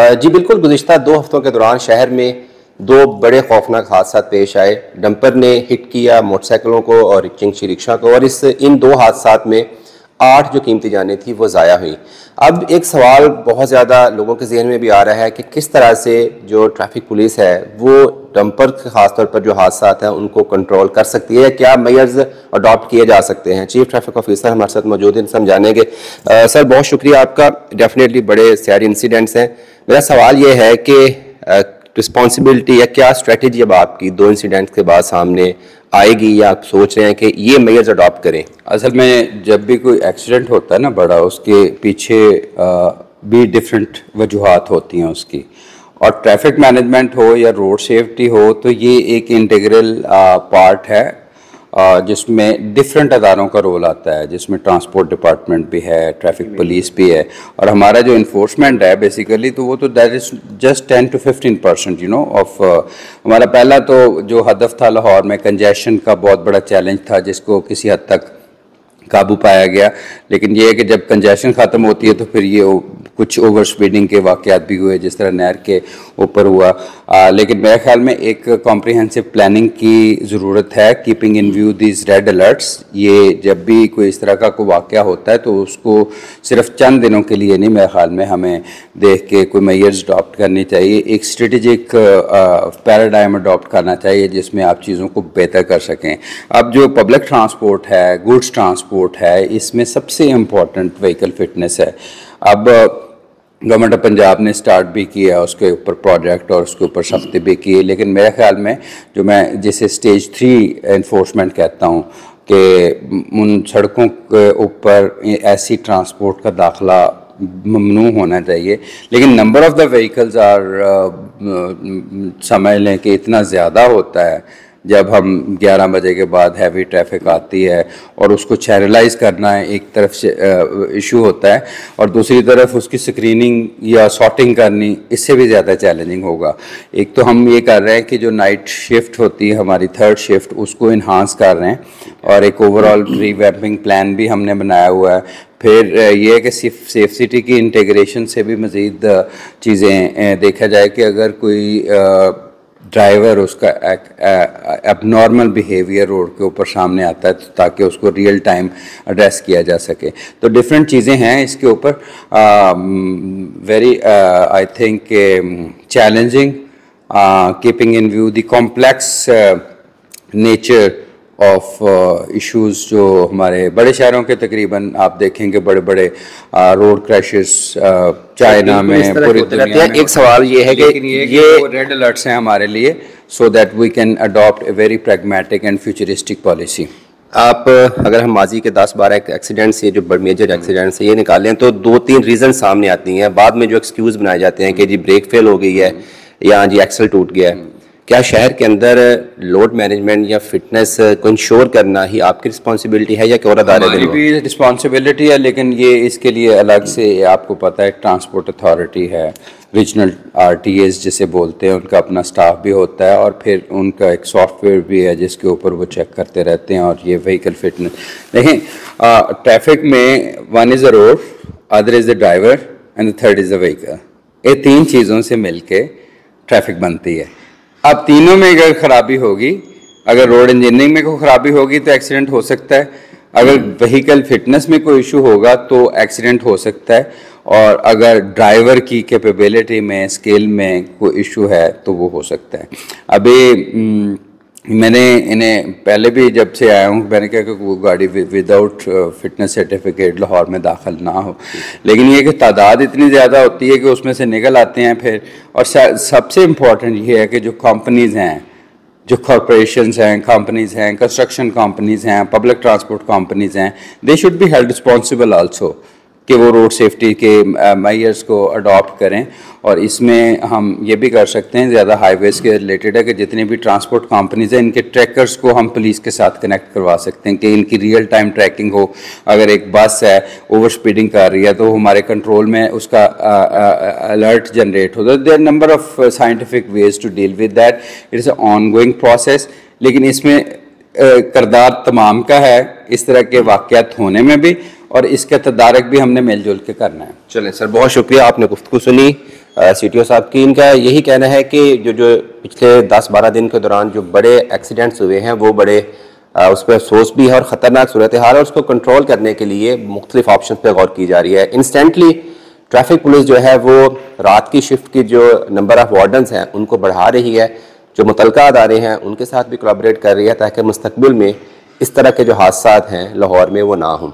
जी बिल्कुल, गुज़िश्ता 2 हफ्तों के दौरान शहर में 2 बड़े खौफनाक हादसा पेश आए। डंपर ने हिट किया मोटरसाइकिलों को और रिक्शा रिक्शा को, और इन 2 हादसात में 8 जो कीमती जानें थी वो ज़ाया हुई। अब एक सवाल बहुत ज़्यादा लोगों के ज़हन में भी आ रहा है कि किस तरह से जो ट्रैफिक पुलिस है वो डंपर के ख़ासतौर पर जो हादसात हैं उनको कंट्रोल कर सकती है, क्या मेजर्स अडॉप्ट किए जा सकते हैं। चीफ ट्रैफिक ऑफिसर हमारे साथ मौजूद हैं, समझानेंगे। सर बहुत शुक्रिया आपका। डेफिनेटली बड़े सारे इंसिडेंट्स हैं। मेरा सवाल ये है कि रिस्पॉन्सिबिलिटी या क्या स्ट्रेटजी अब आपकी 2 इंसिडेंट्स के बाद सामने आएगी, या आप सोच रहे हैं कि ये मेजर्स अडॉप्ट करें। असल में जब भी कोई एक्सीडेंट होता है ना बड़ा, उसके पीछे भी डिफरेंट वजूहात होती हैं उसकी, और ट्रैफिक मैनेजमेंट हो या रोड सेफ्टी हो तो ये एक इंटीग्रल पार्ट है जिसमें डिफरेंट अदारों का रोल आता है, जिसमें ट्रांसपोर्ट डिपार्टमेंट भी है, ट्रैफिक पुलिस भी है, और हमारा जो इन्फोर्समेंट है बेसिकली तो वो तो that is just 10 to 15% of हमारा पहला तो जो हदफ था लाहौर में कंजेशन का बहुत बड़ा चैलेंज था जिसको किसी हद तक काबू पाया गया। लेकिन ये है कि जब कंजेशन ख़त्म होती है तो फिर ये कुछ ओवर स्पीडिंग के वाक़यात भी हुए, जिस तरह नहर के ऊपर हुआ। लेकिन मेरे ख्याल में एक कॉम्प्रिहेंसिव प्लानिंग की ज़रूरत है, keeping in view these red alerts. ये जब भी कोई इस तरह का कोई वाक़या होता है तो उसको सिर्फ चंद दिनों के लिए नहीं, मेरे ख्याल में हमें देख के कोई मेजर्स अडॉप्ट करनी चाहिए, एक स्ट्रेटेजिक पैराडाइम अडॉप्ट करना चाहिए जिसमें आप चीज़ों को बेहतर कर सकें। अब जो पब्लिक ट्रांसपोर्ट है, गुड्स ट्रांसपोर्ट है, इसमें सबसे इम्पॉर्टेंट व्हीकल फिटनेस है। अब गवर्नमेंट ऑफ पंजाब ने स्टार्ट भी किया उसके ऊपर प्रोजेक्ट और उसके ऊपर सख्ती भी की, लेकिन मेरे ख्याल में जो मैं जिसे स्टेज 3 एनफोर्समेंट कहता हूँ कि उन सड़कों के ऊपर ऐसी ट्रांसपोर्ट का दाखिला ममनू होना चाहिए। लेकिन नंबर ऑफ़ द व्हीकल्स समझ लें कि इतना ज़्यादा होता है जब हम 11 बजे के बाद हैवी ट्रैफिक आती है, और उसको चैनलाइज करना है एक तरफ से इशू होता है, और दूसरी तरफ उसकी स्क्रीनिंग या सॉर्टिंग करनी इससे भी ज़्यादा चैलेंजिंग होगा। एक तो हम ये कर रहे हैं कि जो नाइट शिफ्ट होती है हमारी 3rd शिफ्ट, उसको इन्हांस कर रहे हैं, और एक ओवरऑल रिवैम्पिंग प्लान भी हमने बनाया हुआ है। फिर ये है कि सेफ सिटी की इंटीग्रेशन से भी मज़ीद चीज़ें देखा जाए कि अगर कोई ड्राइवर उसका एबनॉर्मल बिहेवियर रोड के ऊपर सामने आता है तो ताकि उसको रियल टाइम एड्रेस किया जा सके। तो डिफरेंट चीज़ें हैं इसके ऊपर, very I think challenging, keeping in view the complex nature of issues जो हमारे बड़े शहरों के तकरीबन आप देखेंगे बड़े बड़े रोड क्रैशेस चाइना में, पूरी दुनिया में। एक सवाल ये है कि ये रेड अलर्ट्स हैं हमारे लिए, so that we can adopt a very pragmatic and futuristic policy. आप अगर हम माजी के 10-12 एक्सीडेंट्स, ये जो मेजर एक्सीडेंट्स है ये निकालें तो 2-3 रीज़न सामने आती हैं। बाद में जो एक्सक्यूज़ बनाए जाते हैं कि जी ब्रेक फेल हो गई है या जी एक्सल टूट गया है। क्या शहर के अंदर लोड मैनेजमेंट या फिटनेस को इंश्योर करना ही आपकी रिस्पॉन्सिबिलिटी है या क्या और अदारे? हमारी भी रिस्पॉन्सिबिलिटी है, लेकिन ये इसके लिए अलग से आपको पता है ट्रांसपोर्ट अथॉरिटी है, रीजनल RTAs जिसे बोलते हैं, उनका अपना स्टाफ भी होता है, और फिर उनका एक सॉफ्टवेयर भी है जिसके ऊपर वो चेक करते रहते हैं। और ये व्हीकल फिटनेस देखें, ट्रैफिक में one is the road, other is the driver and the third is the vehicle. ये 3 चीज़ों से मिलके ट्रैफिक बनती है। अब तीनों में अगर ख़राबी होगी, अगर रोड इंजीनियरिंग में कोई ख़राबी होगी तो एक्सीडेंट हो सकता है, अगर व्हीकल फिटनेस में कोई इशू होगा तो एक्सीडेंट हो सकता है, और अगर ड्राइवर की कैपेबिलिटी में, स्किल में कोई इशू है तो वो हो सकता है। अभी मैंने इन्हें पहले भी जब से आया हूँ मैंने कहा कि वो गाड़ी विदाउट फिटनेस सर्टिफिकेट लाहौर में दाखिल ना हो, लेकिन ये कि तादाद इतनी ज़्यादा होती है कि उसमें से निकल आते हैं फिर। और सबसे इम्पॉर्टेंट ये है कि जो कंपनीज़ हैं, जो कॉरपोरेशंस हैं, कंपनीज़ हैं, कंस्ट्रक्शन कंपनीज़ हैं, पब्लिक ट्रांसपोर्ट कंपनीज़ हैं, they should be held responsible also कि वो रोड सेफ्टी के मेजर्स को अडॉप्ट करें। और इसमें हम ये भी कर सकते हैं, ज़्यादा हाईवेज़ के रिलेटेड है कि जितनी भी ट्रांसपोर्ट कंपनीज़ हैं इनके ट्रैकर्स को हम पुलिस के साथ कनेक्ट करवा सकते हैं कि इनकी रियल टाइम ट्रैकिंग हो। अगर एक बस है ओवर स्पीडिंग कर रही है तो हमारे कंट्रोल में उसका अलर्ट जनरेट हो। There are number of scientific ways to deal with that, it is a ongoing process. लेकिन इसमें किरदार तमाम का है इस तरह के वाक़यात होने में भी, और इसका तदारक भी हमने मिलजुल के करना है। चलें सर, बहुत शुक्रिया, आपने गुफ्तगू सुनी। CTO साहब की, इनका यही कहना है कि जो पिछले 10-12 दिन के दौरान जो बड़े एक्सीडेंट्स हुए हैं वो बड़े उस पर अफसोस भी है और ख़तरनाक सूरत हाल है, और उसको कंट्रोल करने के लिए मुख्तलिफ ऑप्शन पर गौर की जा रही है। इंस्टेंटली ट्रैफिक पुलिस जो है वो रात की शिफ्ट की जो नंबर ऑफ़ वार्डन्स हैं उनको बढ़ा रही है, जो मुतलका अदारे हैं उनके साथ भी कोलैबोरेट कर रही है ताकि मुस्तकबिल में इस तरह के जो हादसात हैं लाहौर में वो ना हों।